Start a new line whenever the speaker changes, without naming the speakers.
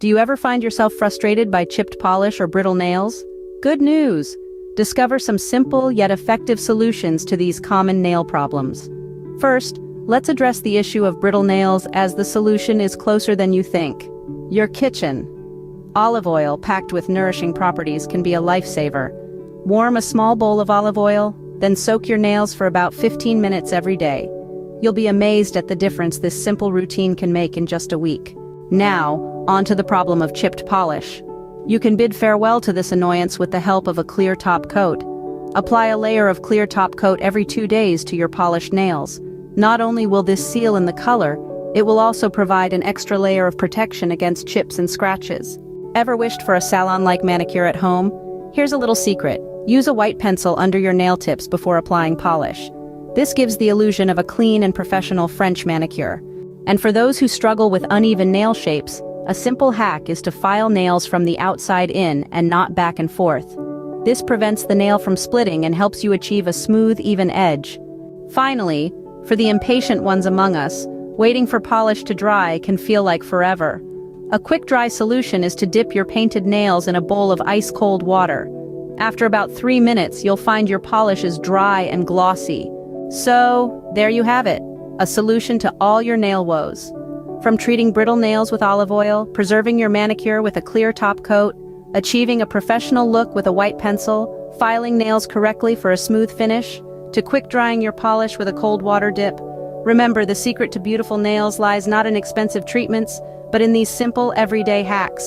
Do you ever find yourself frustrated by chipped polish or brittle nails? Good news! Discover some simple yet effective solutions to these common nail problems. First, let's address the issue of brittle nails, as the solution is closer than you think. Your kitchen. Olive oil packed with nourishing properties can be a lifesaver. Warm a small bowl of olive oil, then soak your nails for about 15 minutes every day. You'll be amazed at the difference this simple routine can make in just a week. Now, on to the problem of chipped polish. You can bid farewell to this annoyance with the help of a clear top coat. Apply a layer of clear top coat every 2 days to your polished nails. Not only will this seal in the color, it will also provide an extra layer of protection against chips and scratches. Ever wished for a salon-like manicure at home? Here's a little secret. Use a white pencil under your nail tips before applying polish. This gives the illusion of a clean and professional French manicure. And for those who struggle with uneven nail shapes, a simple hack is to file nails from the outside in and not back and forth. This prevents the nail from splitting and helps you achieve a smooth, even edge. Finally, for the impatient ones among us, waiting for polish to dry can feel like forever. A quick dry solution is to dip your painted nails in a bowl of ice-cold water. After about 3 minutes, you'll find your polish is dry and glossy. So, there you have it, a solution to all your nail woes. From treating brittle nails with olive oil, preserving your manicure with a clear top coat, achieving a professional look with a white pencil, filing nails correctly for a smooth finish, to quick drying your polish with a cold water dip. Remember, the secret to beautiful nails lies not in expensive treatments, but in these simple, everyday hacks.